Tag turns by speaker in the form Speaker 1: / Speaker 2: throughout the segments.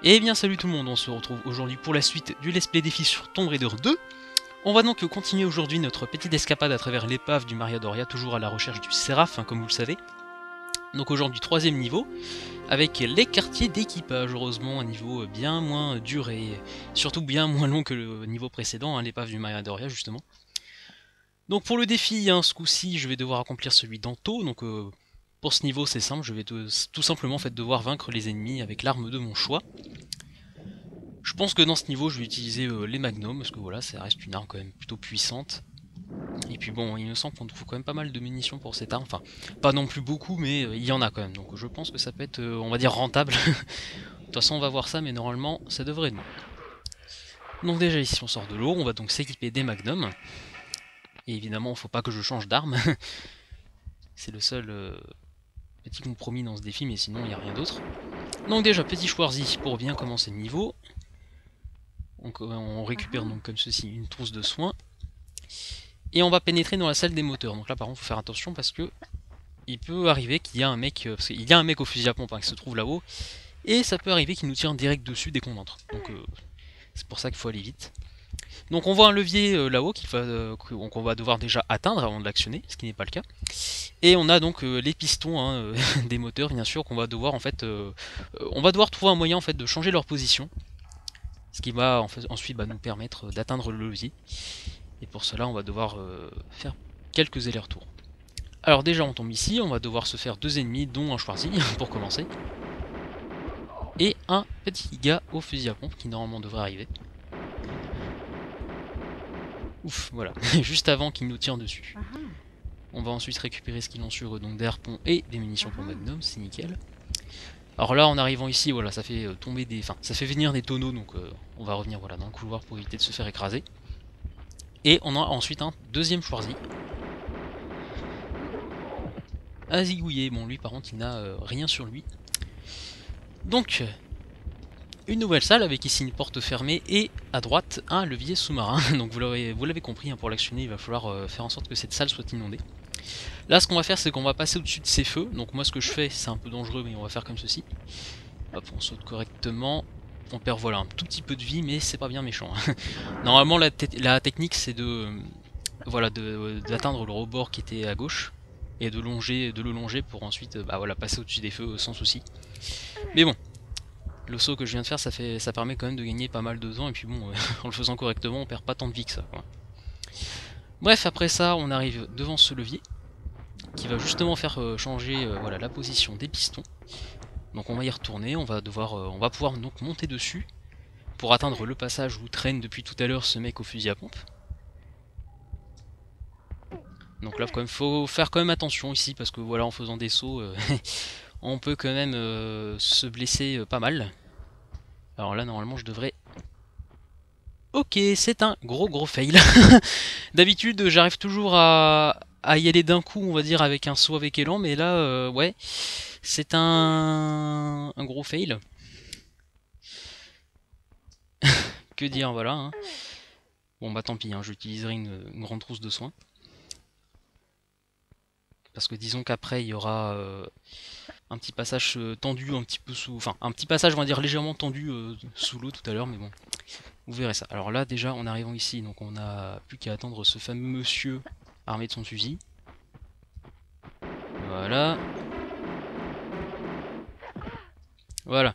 Speaker 1: Eh bien salut tout le monde, on se retrouve aujourd'hui pour la suite du Let's Play défi sur Tomb Raider 2. On va donc continuer aujourd'hui notre petite escapade à travers l'épave du Maria Doria, toujours à la recherche du Séraph, comme vous le savez. Donc aujourd'hui troisième niveau, avec les quartiers d'équipage, heureusement un niveau bien moins dur et surtout bien moins long que le niveau précédent, l'épave du Maria Doria justement. Donc pour le défi, ce coup-ci, je vais devoir accomplir celui d'Anto, donc pour ce niveau c'est simple, je vais tout simplement devoir vaincre les ennemis avec l'arme de mon choix. Je pense que dans ce niveau je vais utiliser les magnums, parce que voilà, ça reste une arme quand même plutôt puissante. Et puis bon, il me semble qu'on trouve quand même pas mal de munitions pour cette arme, enfin, pas non plus beaucoup, mais il y en a quand même, donc je pense que ça peut être, on va dire, rentable. De toute façon on va voir ça, mais normalement ça devrait être bon. Donc déjà ici on sort de l'eau, on va donc s'équiper des magnums. Et évidemment, faut pas que je change d'arme. C'est le seul petit compromis dans ce défi, mais sinon il n'y a rien d'autre. Donc déjà, petit Schwarzy pour bien commencer le niveau. On récupère donc comme ceci une trousse de soins. Et on va pénétrer dans la salle des moteurs. Donc là par contre faut faire attention parce que il peut arriver qu'il y a un mec, parce qu'il y a un mec au fusil à pompe qui se trouve là-haut. Et ça peut arriver qu'il nous tire direct dessus dès qu'on entre. Donc c'est pour ça qu'il faut aller vite. Donc on voit un levier là-haut qu'on va devoir déjà atteindre avant de l'actionner, ce qui n'est pas le cas. Et on a donc les pistons des moteurs bien sûr qu'on va devoir on va devoir trouver un moyen en fait de changer leur position. Ce qui va ensuite nous permettre d'atteindre le levier. Et pour cela on va devoir faire quelques allers-retours. Alors déjà on tombe ici, on va devoir se faire deux ennemis dont un Schwarzy pour commencer. Et un petit gars au fusil à pompe qui normalement devrait arriver. Ouf, voilà, juste avant qu'il nous tire dessus. On va ensuite récupérer ce qu'ils ont sur eux, donc des harpons et des munitions pour Magnum, c'est nickel. Alors là, en arrivant ici, voilà, ça fait tomber des, enfin, ça fait venir des tonneaux, donc on va revenir voilà dans le couloir pour éviter de se faire écraser. Et on a ensuite un deuxième Schwarzy. À zigouiller, bon lui par contre il n'a rien sur lui. Donc, une nouvelle salle avec ici une porte fermée et à droite un levier sous-marin. Donc vous l'avez compris, pour l'actionner il va falloir faire en sorte que cette salle soit inondée. Là ce qu'on va faire c'est qu'on va passer au-dessus de ces feux. Donc moi ce que je fais c'est un peu dangereux mais on va faire comme ceci. Hop, on saute correctement. On perd voilà un tout petit peu de vie mais c'est pas bien méchant. Normalement la technique c'est d'atteindre le rebord qui était à gauche et de le longer pour ensuite passer au-dessus des feux sans souci. Mais bon, le saut que je viens de faire ça permet quand même de gagner pas mal de temps et puis bon en le faisant correctement on perd pas tant de vie que ça quoi. Bref, après ça on arrive devant ce levier qui va justement faire changer la position des pistons. Donc on va y retourner, on va pouvoir donc monter dessus pour atteindre le passage où traîne depuis tout à l'heure ce mec au fusil à pompe. Donc là faut faire quand même attention ici parce que voilà en faisant des sauts on peut quand même se blesser pas mal. Alors là normalement je devrais... Ok, c'est un gros fail. D'habitude j'arrive toujours à y aller d'un coup, on va dire, avec un saut avec élan, mais là, ouais, c'est un gros fail. Que dire, voilà. Bon bah tant pis, j'utiliserai une grande trousse de soins. Parce que disons qu'après il y aura un petit passage tendu, un petit peu sous... Enfin, un petit passage, on va dire, légèrement tendu sous l'eau tout à l'heure, mais bon, vous verrez ça. Alors là, déjà, en arrivant ici, donc on n'a plus qu'à attendre ce fameux monsieur armé de son fusil. Voilà. Voilà.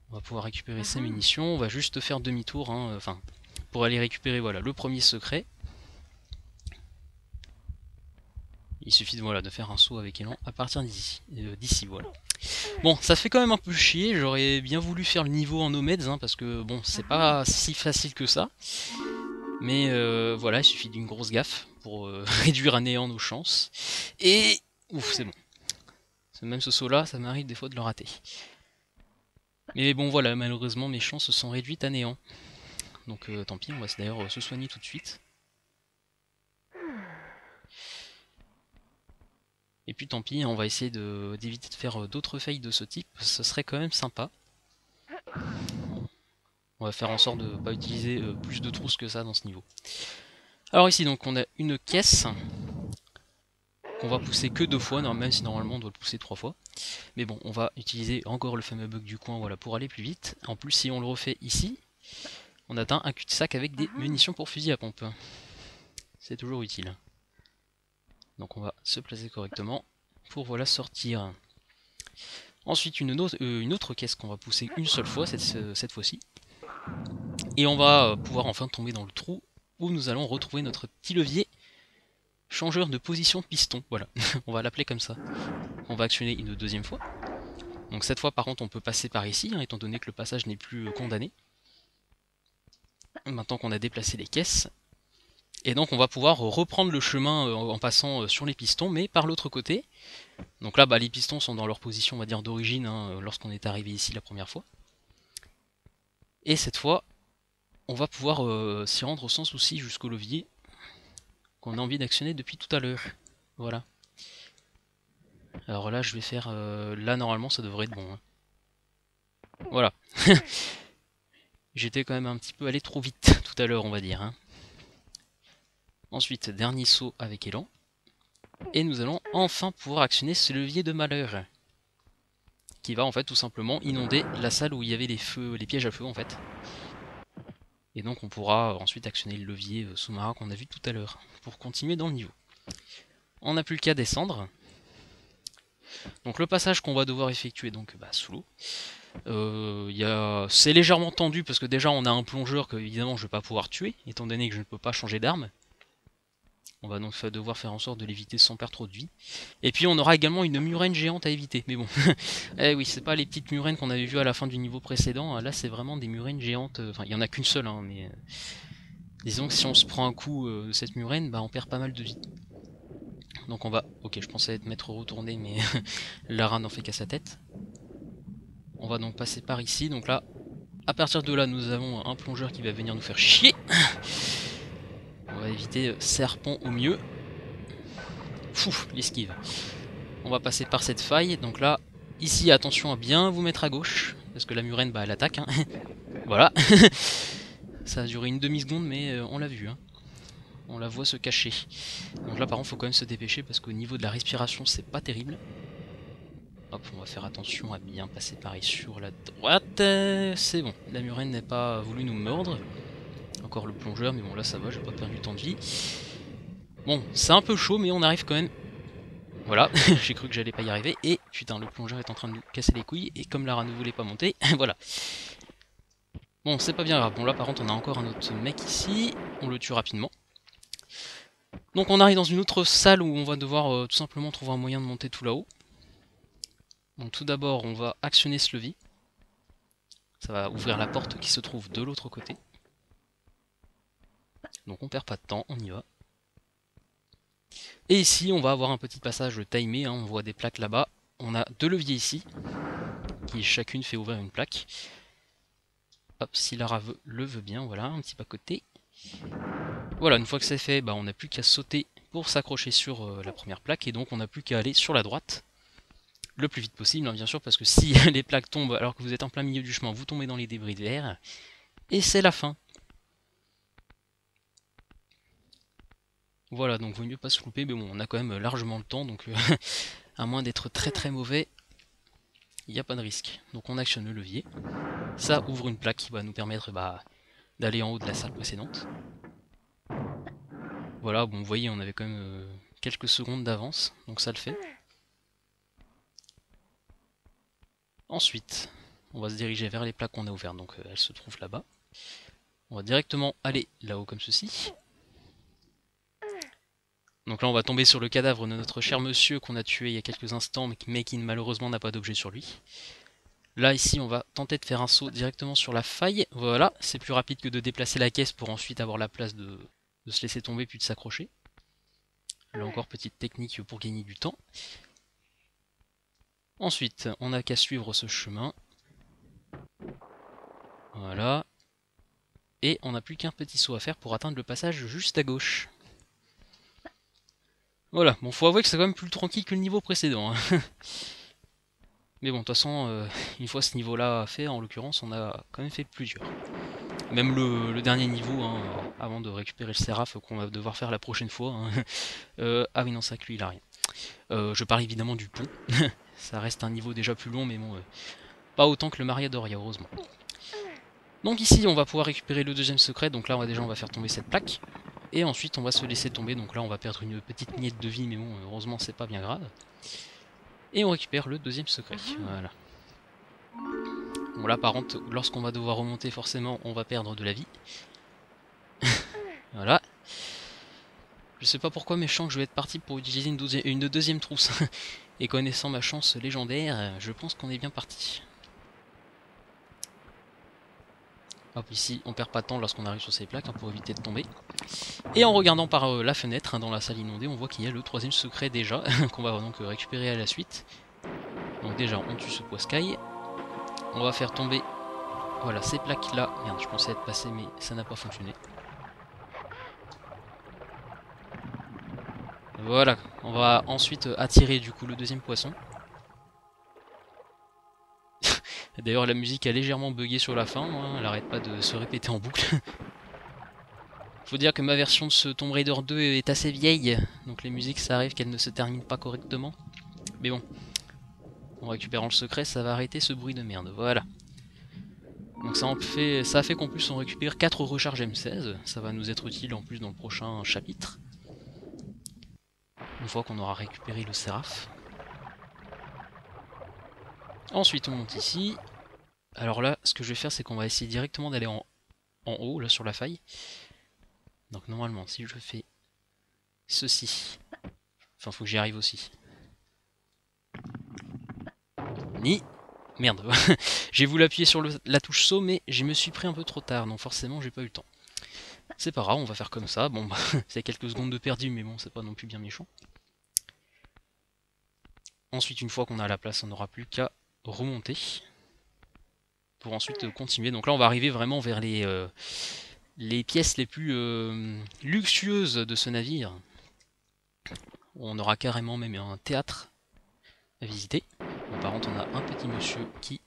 Speaker 1: On va pouvoir récupérer ses munitions. On va juste faire demi-tour, pour aller récupérer le premier secret. Il suffit de faire un saut avec élan à partir d'ici, voilà. Bon, ça fait quand même un peu chier. J'aurais bien voulu faire le niveau en Nomeds, parce que bon, c'est pas si facile que ça. Mais voilà, il suffit d'une grosse gaffe pour réduire à néant nos chances. Et ouf, c'est bon. Même ce saut-là, ça m'arrive des fois de le rater. Mais bon voilà, malheureusement mes chances se sont réduites à néant. Donc tant pis, on va d'ailleurs se soigner tout de suite. Et puis tant pis, on va essayer d'éviter de faire d'autres fails de ce type, ce serait quand même sympa. On va faire en sorte de ne pas utiliser plus de trousses que ça dans ce niveau. Alors ici donc on a une caisse. qu'on va pousser que 2 fois, même si normalement on doit le pousser 3 fois. Mais bon, on va utiliser encore le fameux bug du coin, voilà, pour aller plus vite. En plus, si on le refait ici, on atteint un cul-de-sac avec des munitions pour fusil à pompe. C'est toujours utile. Donc on va se placer correctement pour voilà sortir. Ensuite une autre caisse qu'on va pousser une seule fois cette fois-ci. Et on va pouvoir enfin tomber dans le trou où nous allons retrouver notre petit levier changeur de position piston. Voilà, on va l'appeler comme ça. On va actionner une deuxième fois. Donc cette fois par contre on peut passer par ici, hein, étant donné que le passage n'est plus condamné. Maintenant qu'on a déplacé les caisses. Et donc on va pouvoir reprendre le chemin en passant sur les pistons, mais par l'autre côté. Donc là bah, les pistons sont dans leur position on va dire d'origine, hein, lorsqu'on est arrivé ici la première fois. Et cette fois, on va pouvoir s'y rendre sans souci jusqu'au levier qu'on a envie d'actionner depuis tout à l'heure. Voilà. Alors là je vais faire... là normalement ça devrait être bon. Hein. Voilà. J'étais quand même un petit peu allé trop vite tout à l'heure on va dire. Hein. Ensuite, dernier saut avec élan. Et nous allons enfin pouvoir actionner ce levier de malheur. Qui va en fait tout simplement inonder la salle où il y avait les pièges à feu en fait. Et donc on pourra ensuite actionner le levier sous-marin qu'on a vu tout à l'heure. Pour continuer dans le niveau. On n'a plus qu'à descendre. Donc le passage qu'on va devoir effectuer donc sous l'eau. C'est légèrement tendu parce que déjà on a un plongeur que évidemment je ne vais pas pouvoir tuer, étant donné que je ne peux pas changer d'arme. On va donc devoir faire en sorte de l'éviter sans perdre trop de vie. Et puis on aura également une murène géante à éviter. Mais bon, eh oui, c'est pas les petites murènes qu'on avait vues à la fin du niveau précédent. Là c'est vraiment des murènes géantes. Enfin, il n'y en a qu'une seule, hein, mais disons que si on se prend un coup de cette murène, bah on perd pas mal de vie. Donc on va... Ok, je pensais être maître retourné, mais Lara n'en fait qu'à sa tête. On va donc passer par ici. Donc là, à partir de là, nous avons un plongeur qui va venir nous faire chier. On va éviter serpent au mieux. Fouf, l'esquive. On va passer par cette faille. Donc là, ici, attention à bien vous mettre à gauche. Parce que la murène, bah, elle attaque. Hein. Voilà. Ça a duré une demi-seconde, mais on l'a vu. Hein. On la voit se cacher. Donc là, par contre, faut quand même se dépêcher. Parce qu'au niveau de la respiration, c'est pas terrible. Hop, on va faire attention à bien passer pareil sur la droite. C'est bon. La murène n'a pas voulu nous mordre. Encore le plongeur, mais bon, là, ça va. J'ai pas perdu tant de vie. Bon, c'est un peu chaud, mais on arrive quand même. Voilà, j'ai cru que j'allais pas y arriver. Et putain, le plongeur est en train de nous casser les couilles. Et comme Lara ne voulait pas monter, voilà. Bon, c'est pas bien grave. Bon, là, par contre, on a encore un autre mec ici. On le tue rapidement. Donc, on arrive dans une autre salle où on va devoir tout simplement trouver un moyen de monter tout là-haut. Donc, tout d'abord, on va actionner ce levier. Ça va ouvrir la porte qui se trouve de l'autre côté. Donc, on perd pas de temps, on y va. Et ici, on va avoir un petit passage timé, hein, on voit des plaques là-bas. On a 2 leviers ici, qui chacune fait ouvrir une plaque. Hop, si Lara le veut bien, voilà, un petit pas côté. Voilà, une fois que c'est fait, bah, on n'a plus qu'à sauter pour s'accrocher sur la première plaque, et donc on n'a plus qu'à aller sur la droite, le plus vite possible, hein, bien sûr, parce que si les plaques tombent alors que vous êtes en plein milieu du chemin, vous tombez dans les débris de verre, et c'est la fin. Voilà, donc vaut mieux pas se louper, mais bon, on a quand même largement le temps, donc à moins d'être très très mauvais, il n'y a pas de risque. Donc on actionne le levier, ça ouvre une plaque qui va nous permettre d'aller en haut de la salle précédente. Voilà, bon, vous voyez, on avait quand même quelques secondes d'avance, donc ça le fait. Ensuite, on va se diriger vers les plaques qu'on a ouvertes, donc elles se trouvent là-bas. On va directement aller là-haut comme ceci. Donc là on va tomber sur le cadavre de notre cher monsieur qu'on a tué il y a quelques instants mais qui malheureusement n'a pas d'objet sur lui. Là ici on va tenter de faire un saut directement sur la faille. Voilà, c'est plus rapide que de déplacer la caisse pour ensuite avoir la place de se laisser tomber puis de s'accrocher. Là encore petite technique pour gagner du temps. Ensuite on n'a qu'à suivre ce chemin. Voilà. Et on n'a plus qu'un petit saut à faire pour atteindre le passage juste à gauche. Voilà, bon faut avouer que c'est quand même plus tranquille que le niveau précédent. Hein. Mais bon, de toute façon, une fois ce niveau-là fait, en l'occurrence, on a quand même fait plusieurs. Même le dernier niveau, hein, avant de récupérer le Séraph qu'on va devoir faire la prochaine fois. Hein. Ah oui, non, ça lui, il a rien. Je parle évidemment du pont. Ça reste un niveau déjà plus long, mais bon, pas autant que le Maria Doria, heureusement. Donc ici, on va pouvoir récupérer le deuxième secret. Donc là, déjà, on va faire tomber cette plaque. Et ensuite, on va se laisser tomber. Donc là, on va perdre une petite miette de vie, mais bon, heureusement, c'est pas bien grave. Et on récupère le deuxième secret. Voilà. Bon là, par contre, lorsqu'on va devoir remonter, forcément, on va perdre de la vie. Voilà. Je sais pas pourquoi, mais je sens que je vais être parti pour utiliser une deuxième trousse. Et connaissant ma chance légendaire, je pense qu'on est bien parti. Hop, ici, on perd pas de temps lorsqu'on arrive sur ces plaques, hein, pour éviter de tomber. Et en regardant par la fenêtre, hein, dans la salle inondée, on voit qu'il y a le troisième secret déjà, qu'on va donc récupérer à la suite. Donc déjà, on tue ce poiscaille. On va faire tomber, voilà, ces plaques là. Merde, je pensais être passé, mais ça n'a pas fonctionné. Voilà, on va ensuite attirer du coup le deuxième poisson. D'ailleurs la musique a légèrement bugué sur la fin, hein, elle arrête pas de se répéter en boucle. Faut dire que ma version de ce Tomb Raider 2 est assez vieille, donc les musiques ça arrive qu'elles ne se terminent pas correctement. Mais bon, en récupérant le secret ça va arrêter ce bruit de merde, voilà. Donc ça a fait qu'en plus on récupère 4 recharges M16, ça va nous être utile en plus dans le prochain chapitre. Une fois qu'on aura récupéré le Séraph. Ensuite on monte ici. Alors là, ce que je vais faire, c'est qu'on va essayer directement d'aller en haut, là sur la faille. Donc normalement, si je fais ceci, enfin faut que j'y arrive aussi. Ni. Merde, j'ai voulu appuyer sur la touche saut, mais je me suis pris un peu trop tard, donc forcément j'ai pas eu le temps. C'est pas grave, on va faire comme ça. Bon, bah, c'est quelques secondes de perdu, mais bon, c'est pas non plus bien méchant. Ensuite, une fois qu'on a la place, on n'aura plus qu'à remonter. Pour ensuite continuer. Donc là, on va arriver vraiment vers les pièces les plus luxueuses de ce navire. On aura carrément même un théâtre à visiter. Bon, par contre, on a un petit monsieur qui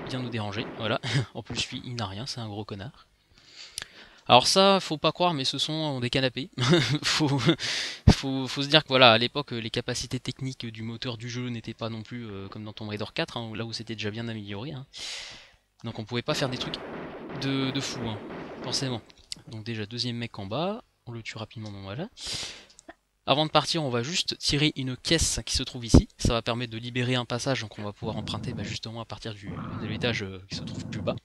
Speaker 1: vient nous déranger. Voilà. En plus, lui, il n'a rien, c'est un gros connard. Alors ça, faut pas croire, mais ce sont des canapés. faut se dire que voilà, à l'époque, les capacités techniques du moteur du jeu n'étaient pas non plus comme dans Tomb Raider 4, hein, là où c'était déjà bien amélioré. Hein. Donc on pouvait pas faire des trucs de fou, hein, forcément. Donc déjà, deuxième mec en bas, on le tue rapidement, donc voilà. Avant de partir, on va juste tirer une caisse qui se trouve ici. Ça va permettre de libérer un passage, donc on va pouvoir emprunter justement à partir de l'étage qui se trouve plus bas.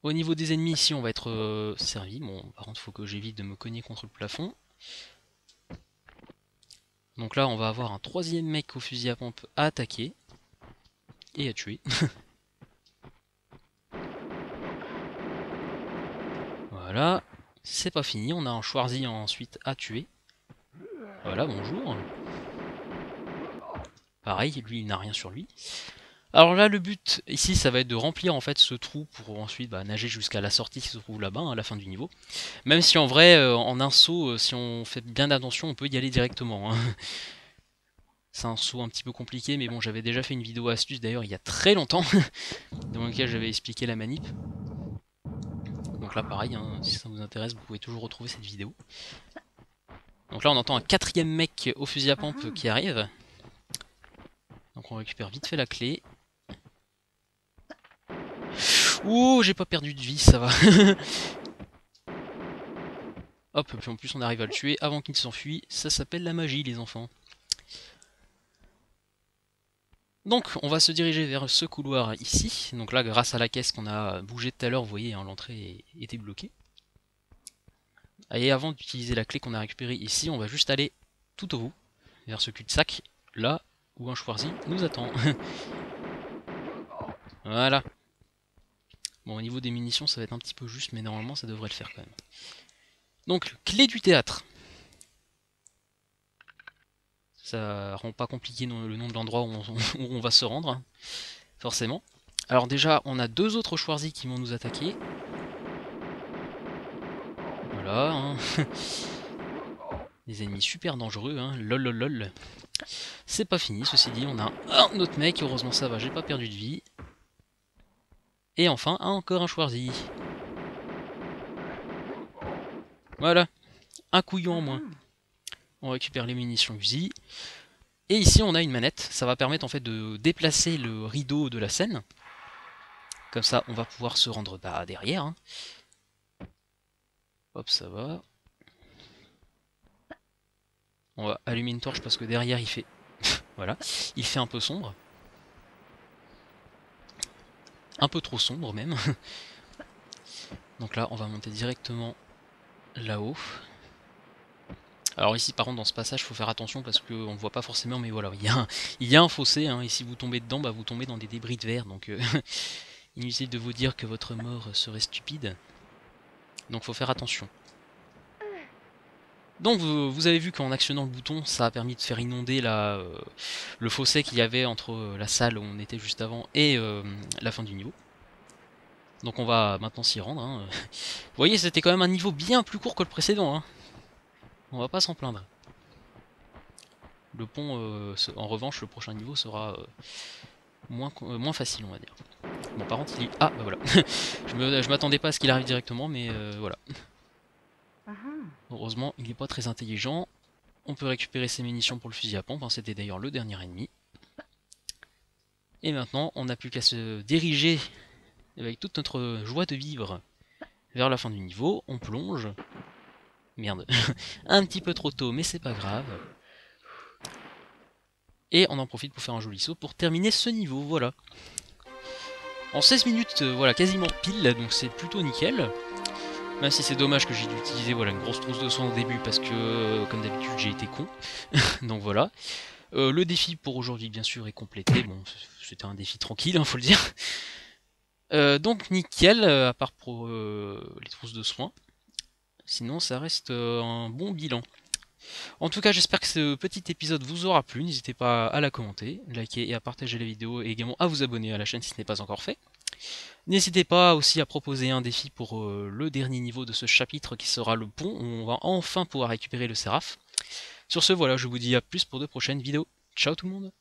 Speaker 1: Au niveau des ennemis, ici, on va être servi. Bon, par contre, il faut que j'évite de me cogner contre le plafond. Donc là, on va avoir un troisième mec au fusil à pompe à attaquer. Et à tuer. Voilà. C'est pas fini, on a un Schwarzy ensuite à tuer. Voilà, bonjour. Pareil, lui, il n'a rien sur lui. Alors là, le but ici, ça va être de remplir en fait ce trou pour ensuite nager jusqu'à la sortie qui se trouve là-bas, hein, à la fin du niveau. Même si en vrai, en un saut, si on fait bien attention, on peut y aller directement. Hein. C'est un saut un petit peu compliqué, mais bon, j'avais déjà fait une vidéo astuce d'ailleurs il y a très longtemps, dans laquelle j'avais expliqué la manip. Donc là, pareil, hein, si ça vous intéresse, vous pouvez toujours retrouver cette vidéo. Donc là, on entend un quatrième mec au fusil à pompe qui arrive. Donc on récupère vite fait la clé. Ouh, j'ai pas perdu de vie, ça va. Hop, puis en plus on arrive à le tuer avant qu'il s'enfuit. Ça s'appelle la magie, les enfants. Donc, on va se diriger vers ce couloir ici. Donc là, grâce à la caisse qu'on a bougée tout à l'heure, vous voyez, hein, l'entrée était bloquée. Et avant d'utiliser la clé qu'on a récupérée ici, on va juste aller tout au bout, vers ce cul-de-sac, là où un Schwarzy nous attend. Voilà. Bon, au niveau des munitions, ça va être un petit peu juste, mais normalement, ça devrait le faire quand même. Donc, clé du théâtre. Ça rend pas compliqué le nom de l'endroit où on va se rendre, hein, forcément. Alors déjà, on a deux autres Schwarzy qui vont nous attaquer. Voilà. Hein. Des ennemis super dangereux, hein. Lol lol lol. C'est pas fini, ceci dit, on a un autre mec, heureusement ça va, j'ai pas perdu de vie. Et enfin, encore un Schwarzy. Voilà, un couillon en moins. On récupère les munitions usines. Et ici on a une manette, ça va permettre en fait de déplacer le rideau de la scène. Comme ça on va pouvoir se rendre derrière. Hein. Hop, ça va. On va allumer une torche parce que derrière il fait... voilà, il fait un peu sombre. Un peu trop sombre même. Donc là on va monter directement là-haut. Alors ici par contre dans ce passage il faut faire attention parce qu'on ne voit pas forcément, mais voilà, il y a un fossé, hein, et si vous tombez dedans, bah, vous tombez dans des débris de verre, donc inutile de vous dire que votre mort serait stupide. Donc faut faire attention. Donc vous avez vu qu'en actionnant le bouton, ça a permis de faire inonder le fossé qu'il y avait entre la salle où on était juste avant et la fin du niveau. Donc on va maintenant s'y rendre. Hein. Vous voyez, c'était quand même un niveau bien plus court que le précédent. Hein. On va pas s'en plaindre. Le pont, en revanche, le prochain niveau sera moins facile, on va dire. Bon, par contre, il est... Ah, bah voilà. je m'attendais pas à ce qu'il arrive directement, mais voilà. Heureusement, il n'est pas très intelligent. On peut récupérer ses munitions pour le fusil à pompe. Hein, c'était d'ailleurs le dernier ennemi. Et maintenant, on n'a plus qu'à se diriger avec toute notre joie de vivre vers la fin du niveau. On plonge. Merde. Un petit peu trop tôt, mais c'est pas grave. Et on en profite pour faire un joli saut pour terminer ce niveau. Voilà. En 16 minutes, voilà, quasiment pile, donc c'est plutôt nickel. Même si c'est dommage que j'ai dû utiliser voilà, une grosse trousse de soin au début parce que, comme d'habitude, j'ai été con. Donc voilà. Le défi pour aujourd'hui, bien sûr, est complété. Bon, c'était un défi tranquille, hein, faut le dire. Donc nickel, à part pour les trousses de soins. Sinon, ça reste un bon bilan. En tout cas, j'espère que ce petit épisode vous aura plu. N'hésitez pas à la commenter, liker et à partager la vidéo et également à vous abonner à la chaîne si ce n'est pas encore fait. N'hésitez pas aussi à proposer un défi pour le dernier niveau de ce chapitre qui sera le pont, où on va enfin pouvoir récupérer le Séraph. Sur ce, voilà, je vous dis à plus pour de prochaines vidéos. Ciao tout le monde!